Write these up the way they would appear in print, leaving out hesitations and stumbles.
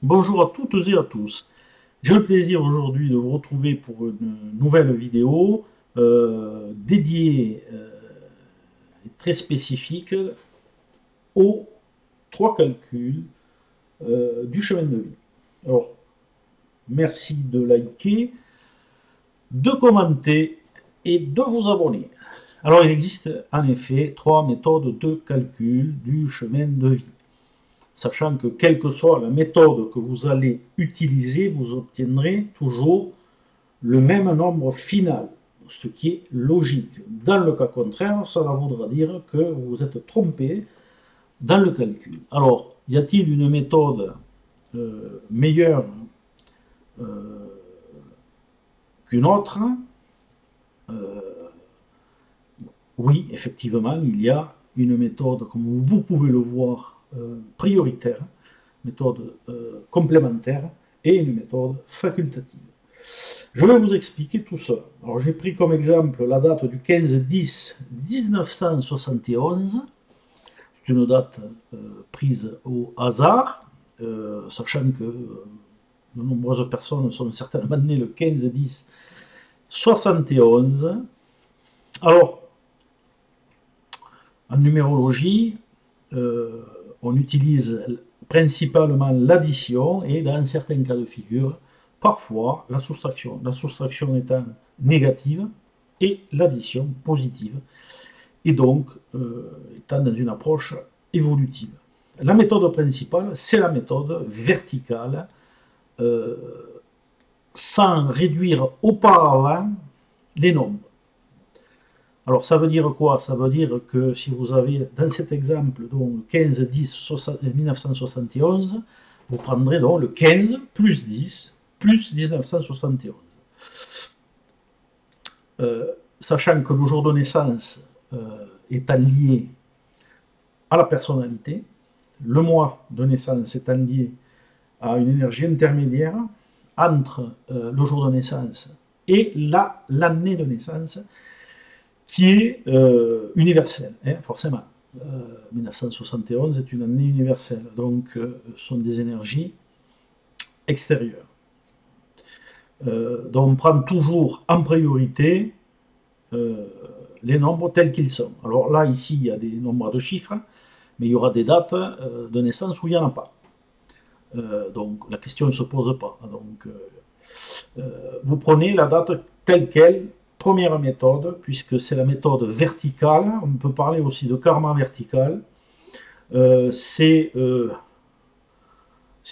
Bonjour à toutes et à tous. J'ai le plaisir aujourd'hui de vous retrouver pour une nouvelle vidéo dédiée et très spécifique aux trois calculs du chemin de vie. Alors, merci de liker, de commenter et de vous abonner. Alors, il existe en effet trois méthodes de calcul du chemin de vie. Sachant que quelle que soit la méthode que vous allez utiliser, vous obtiendrez toujours le même nombre final, ce qui est logique. Dans le cas contraire, cela voudra dire que vous vous êtes trompé dans le calcul. Alors, y a-t-il une méthode meilleure qu'une autre? Oui, effectivement, il y a une méthode, comme vous pouvez le voir, prioritaire, méthode complémentaire et une méthode facultative. Je vais vous expliquer tout ça. Alors j'ai pris comme exemple la date du 15-10-1971. C'est une date prise au hasard, sachant que de nombreuses personnes sont certainement nées le 15-10-71. Alors, en numérologie, on utilise principalement l'addition et dans certains cas de figure, parfois la soustraction. La soustraction étant négative et l'addition positive. Et donc, étant dans une approche évolutive. La méthode principale, c'est la méthode verticale, sans réduire auparavant les nombres. Alors ça veut dire quoi? Ça veut dire que si vous avez, dans cet exemple, donc 15-10-1971, vous prendrez donc le 15 plus 10 plus 1971. Sachant que le jour de naissance étant lié à la personnalité, le mois de naissance étant lié à une énergie intermédiaire entre le jour de naissance et l'année de naissance, qui est universelle, hein, forcément. 1971 est une année universelle, donc ce sont des énergies extérieures. Donc on prend toujours en priorité les nombres tels qu'ils sont. Alors là, ici, il y a des nombres de chiffres, mais il y aura des dates de naissance où il n'y en a pas. Donc la question ne se pose pas. Donc vous prenez la date telle qu'elle. Première méthode, puisque c'est la méthode verticale, on peut parler aussi de karma vertical, c'est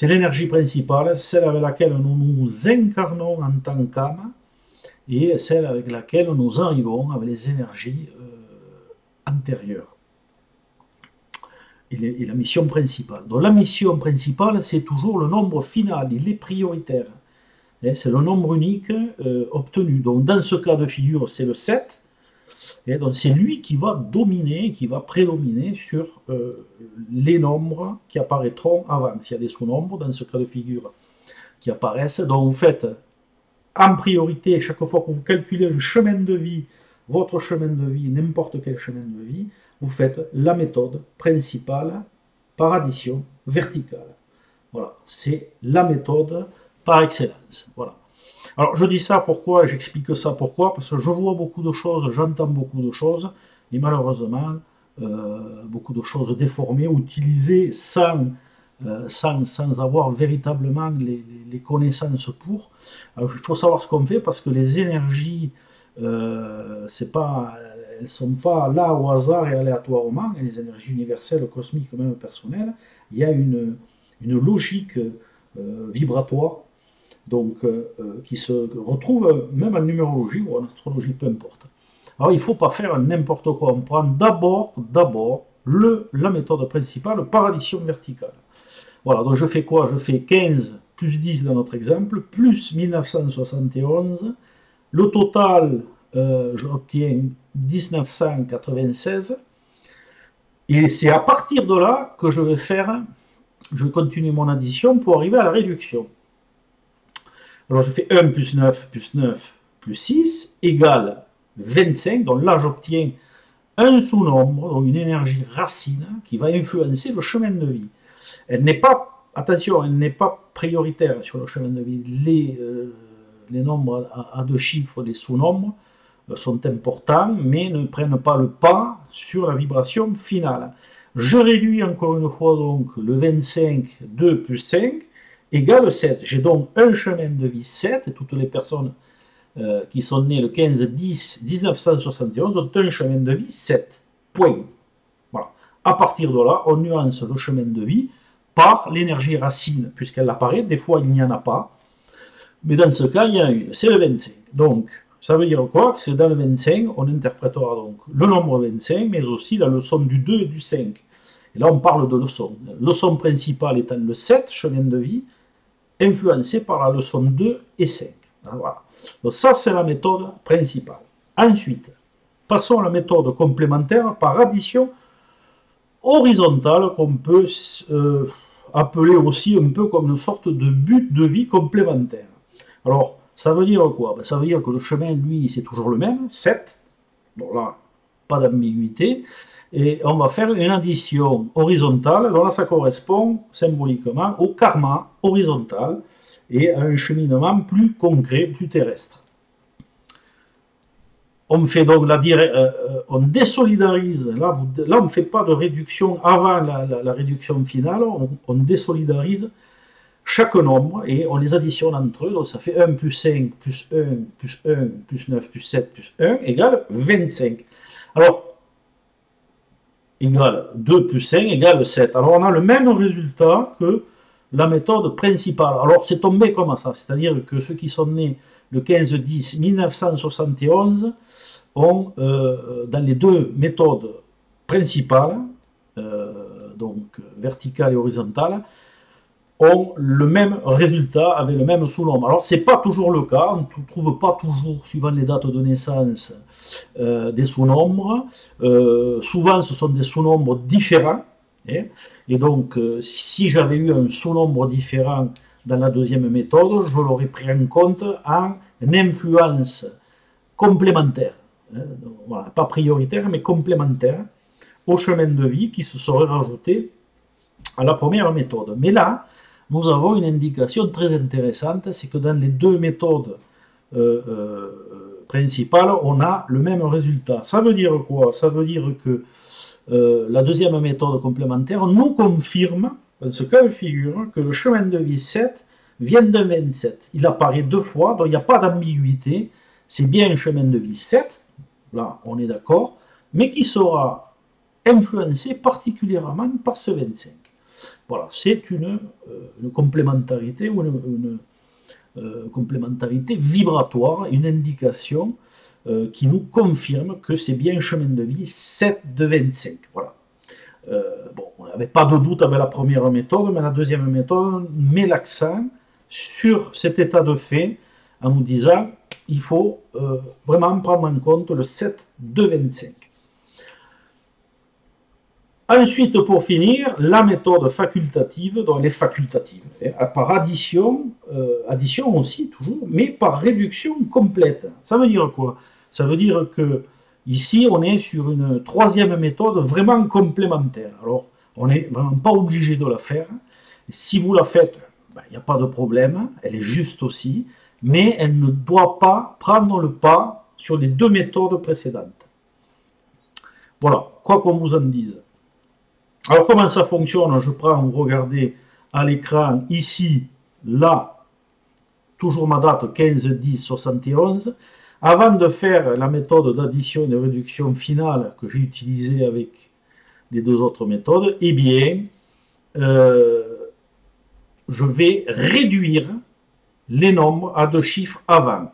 l'énergie principale, celle avec laquelle nous nous incarnons en tant qu'âme, et celle avec laquelle nous arrivons avec les énergies antérieures. Et la mission principale. Donc la mission principale, c'est toujours le nombre final, il est prioritaire. C'est le nombre unique obtenu. Donc dans ce cas de figure, c'est le 7. Et donc c'est lui qui va dominer, qui va prédominer sur les nombres qui apparaîtront avant. S'il y a des sous-nombres dans ce cas de figure qui apparaissent, donc vous faites en priorité, chaque fois que vous calculez un chemin de vie, votre chemin de vie, n'importe quel chemin de vie, vous faites la méthode principale par addition verticale. Voilà, c'est la méthode par excellence. Voilà. Alors je dis ça pourquoi, j'explique ça pourquoi, parce que je vois beaucoup de choses, j'entends beaucoup de choses, et malheureusement, beaucoup de choses déformées, utilisées sans avoir véritablement les connaissances pour. Alors, il faut savoir ce qu'on fait, parce que les énergies, elles ne sont pas là au hasard et aléatoirement, et les énergies universelles, cosmiques, même personnelles, il y a une logique vibratoire, donc qui se retrouve même en numérologie ou en astrologie, peu importe. Alors il ne faut pas faire n'importe quoi, on prend d'abord la méthode principale par addition verticale. Voilà, donc je fais quoi? Je fais 15 plus 10 dans notre exemple, plus 1971, le total, j'obtiens 1996, et c'est à partir de là que je vais continuer mon addition pour arriver à la réduction. Alors je fais 1 plus 9 plus 9 plus 6 égale 25. Donc là j'obtiens un sous-nombre, donc une énergie racine qui va influencer le chemin de vie. Elle n'est pas attention, elle n'est pas prioritaire sur le chemin de vie. Les nombres à deux chiffres, les sous-nombres, sont importants, mais ne prennent pas le pas sur la vibration finale. Je réduis encore une fois donc le 25, 2 plus 5, égale 7. J'ai donc un chemin de vie 7, et toutes les personnes qui sont nées le 15-10-1971 ont un chemin de vie 7. Point. Voilà. À partir de là, on nuance le chemin de vie par l'énergie racine, puisqu'elle apparaît. Des fois, il n'y en a pas. Mais dans ce cas, il y en a une. C'est le 25. Donc, ça veut dire quoi? Que c'est dans le 25, on interprétera donc le nombre 25, mais aussi la leçon du 2 et du 5. Et là, on parle de leçon. La leçon principale étant le 7, chemin de vie, influencé par la leçon 2 et 5. Voilà. Donc ça, c'est la méthode principale. Ensuite, passons à la méthode complémentaire par addition horizontale, qu'on peut appeler aussi un peu comme une sorte de but de vie complémentaire. Alors, ça veut dire quoi? Ça veut dire que le chemin, lui, c'est toujours le même, 7. Donc là, pas d'ambiguïté. Et on va faire une addition horizontale. Donc là, ça correspond symboliquement au karma horizontal et à un cheminement plus concret, plus terrestre. On fait donc on désolidarise. Là, on ne fait pas de réduction avant la réduction finale. On désolidarise chaque nombre et on les additionne entre eux. Donc ça fait 1 plus 5 plus 1 plus 1 plus 9 plus 7 plus 1 égale 25. Alors, égale 2 plus 5 égale 7. Alors on a le même résultat que la méthode principale. Alors c'est tombé comme ça, c'est-à-dire que ceux qui sont nés le 15-10-1971 ont, dans les deux méthodes principales, donc verticale et horizontale, ont le même résultat avec le même sous-nombre. Alors, ce n'est pas toujours le cas, on ne trouve pas toujours, suivant les dates de naissance, des sous-nombres. Souvent, ce sont des sous-nombres différents. Hein, et donc, si j'avais eu un sous-nombre différent dans la deuxième méthode, je l'aurais pris en compte en influence complémentaire. Hein, donc, voilà, pas prioritaire, mais complémentaire au chemin de vie qui se serait rajouté à la première méthode. Mais là, nous avons une indication très intéressante, c'est que dans les deux méthodes principales, on a le même résultat. Ça veut dire quoi? Ça veut dire que la deuxième méthode complémentaire nous confirme, dans ce cas de figure, que le chemin de vie 7 vient d'un 27. Il apparaît deux fois, donc il n'y a pas d'ambiguïté. C'est bien un chemin de vie 7, là on est d'accord, mais qui sera influencé particulièrement par ce 25. Voilà, c'est une complémentarité ou une complémentarité vibratoire, une indication qui nous confirme que c'est bien un chemin de vie 7 de 25. Voilà. Bon, on n'avait pas de doute avec la première méthode, mais la deuxième méthode met l'accent sur cet état de fait en nous disant il faut vraiment prendre en compte le 7 de 25. Ensuite, pour finir, la méthode facultative, donc elle est facultative, hein, par addition, addition aussi toujours, mais par réduction complète. Ça veut dire quoi? Ça veut dire que ici, on est sur une troisième méthode vraiment complémentaire. Alors, on n'est vraiment pas obligé de la faire. Si vous la faites, il n'y a pas de problème, elle est juste aussi, mais elle ne doit pas prendre le pas sur les deux méthodes précédentes. Voilà, quoi qu'on vous en dise. Alors, comment ça fonctionne? Je prends, vous regardez à l'écran, ici, là, toujours ma date 15-10-71. Avant de faire la méthode d'addition et de réduction finale que j'ai utilisée avec les deux autres méthodes, eh bien, je vais réduire les nombres à deux chiffres avant.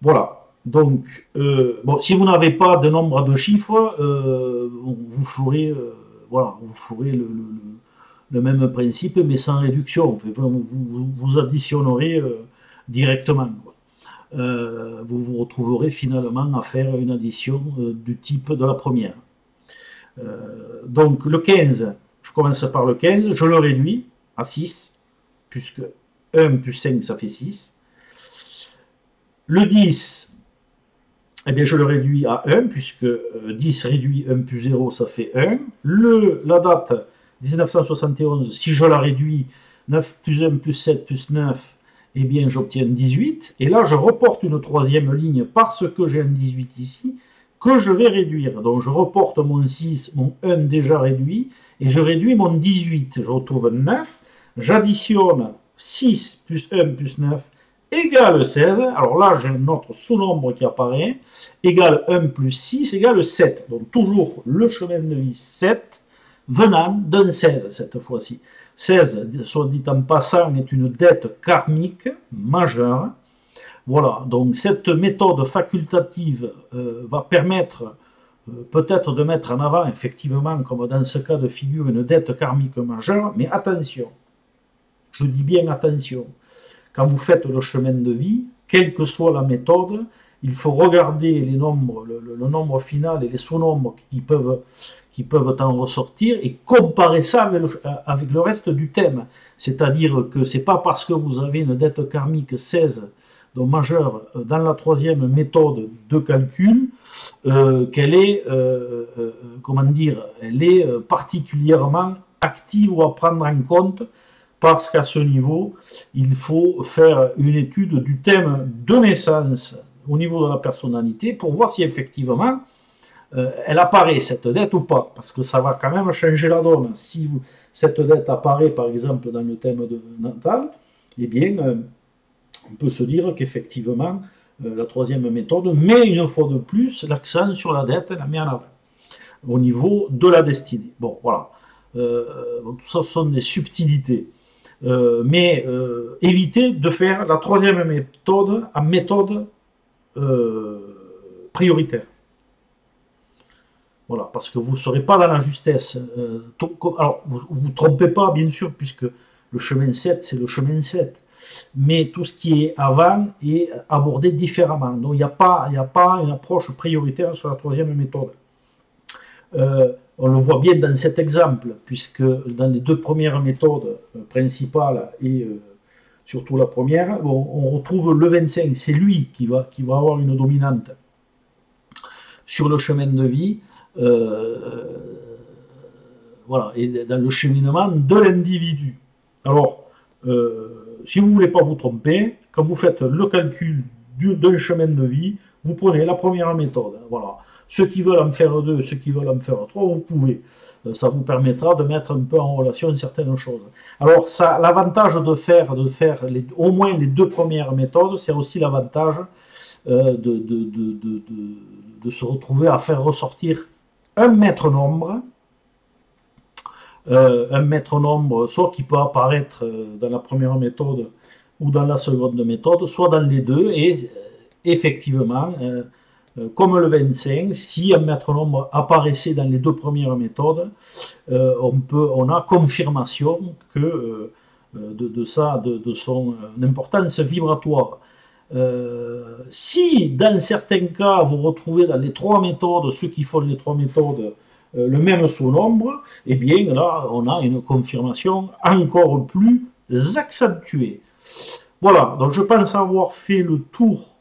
Voilà. Donc, bon, si vous n'avez pas de nombre à deux chiffres, vous ferez, voilà, vous ferez le même principe, mais sans réduction. Vous additionnerez directement. Vous vous retrouverez finalement à faire une addition du type de la première. Donc, le 15, je commence par le 15, je le réduis à 6, puisque 1 plus 5, ça fait 6. Le 10, eh bien, je le réduis à 1, puisque 10 réduit 1 plus 0, ça fait 1. La date 1971, si je la réduis, 9 plus 1 plus 7 plus 9, eh bien j'obtiens 18. Et là, je reporte une troisième ligne parce que j'ai un 18 ici, que je vais réduire. Donc je reporte mon 6, mon 1 déjà réduit, et je réduis mon 18. Je retrouve 9, j'additionne 6 plus 1 plus 9 égale 16. Alors là, j'ai un autre sous-nombre qui apparaît, égale 1 plus 6 égale 7. Donc toujours le chemin de vie 7, venant d'un 16 cette fois-ci. 16, soit dit en passant, est une dette karmique majeure. Voilà, donc cette méthode facultative va permettre peut-être de mettre en avant, effectivement, comme dans ce cas de figure, une dette karmique majeure, mais attention, je dis bien attention, quand vous faites le chemin de vie, quelle que soit la méthode, il faut regarder les nombres, le nombre final et les sous-nombres qui peuvent en ressortir et comparer ça avec le reste du thème. C'est-à-dire que ce n'est pas parce que vous avez une dette karmique 16, donc majeure, dans la troisième méthode de calcul, qu'elle est, comment dire, elle est particulièrement active ou à prendre en compte, parce qu'à ce niveau, il faut faire une étude du thème de naissance au niveau de la personnalité pour voir si effectivement elle apparaît, cette dette ou pas, parce que ça va quand même changer la donne. Si cette dette apparaît, par exemple, dans le thème de natal, eh bien, on peut se dire qu'effectivement, la troisième méthode met une fois de plus l'accent sur la dette, la met en avant, au niveau de la destinée. Bon, voilà. Tout ça, ce sont des subtilités. Mais évitez de faire la troisième méthode en méthode prioritaire. Voilà, parce que vous ne serez pas dans la justesse. Alors, vous ne vous trompez pas, bien sûr, puisque le chemin 7, c'est le chemin 7. Mais tout ce qui est avant est abordé différemment. Donc, il n'y a pas une approche prioritaire sur la troisième méthode. On le voit bien dans cet exemple, puisque dans les deux premières méthodes principales et surtout la première, on retrouve le 25. C'est lui qui va avoir une dominante sur le chemin de vie. Voilà, et dans le cheminement de l'individu. Alors, si vous ne voulez pas vous tromper, quand vous faites le calcul d'un chemin de vie, vous prenez la première méthode. Voilà. Ceux qui veulent en faire 2, ceux qui veulent en faire 3, vous pouvez. Ça vous permettra de mettre un peu en relation certaines choses. Alors, l'avantage de faire au moins les deux premières méthodes, c'est aussi l'avantage de se retrouver à faire ressortir un maître nombre, soit qui peut apparaître dans la première méthode ou dans la seconde méthode, soit dans les deux, et effectivement, comme le 25, si un maître nombre apparaissait dans les deux premières méthodes, on a confirmation de son importance vibratoire. Si dans certains cas vous retrouvez dans les trois méthodes, ceux qui font les trois méthodes, le même sous-nombre, eh bien là on a une confirmation encore plus accentuée. Voilà, donc je pense avoir fait le tour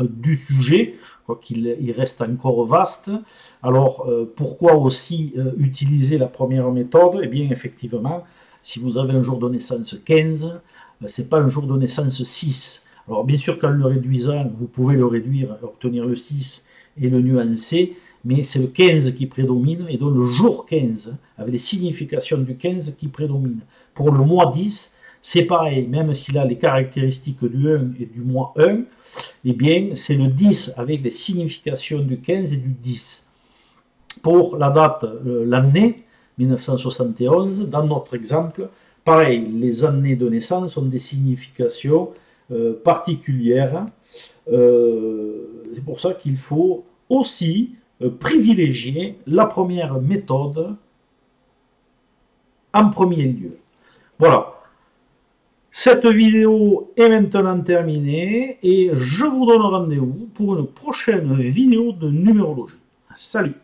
du sujet, quoiqu'il reste encore vaste. Alors pourquoi aussi utiliser la première méthode? Eh bien effectivement, si vous avez un jour de naissance 15, c'est pas un jour de naissance 6. Alors bien sûr qu'en le réduisant, vous pouvez le réduire, obtenir le 6 et le nuancer, mais c'est le 15 qui prédomine, et donc le jour 15, avec les significations du 15 qui prédominent. Pour le mois 10, c'est pareil, même s'il a les caractéristiques du 1 et du mois 1, eh bien c'est le 10 avec les significations du 15 et du 10. Pour la date, l'année, 1971, dans notre exemple, pareil, les années de naissance ont des significations particulières. C'est pour ça qu'il faut aussi privilégier la première méthode en premier lieu. Voilà. Cette vidéo est maintenant terminée et je vous donne rendez-vous pour une prochaine vidéo de numérologie. Salut!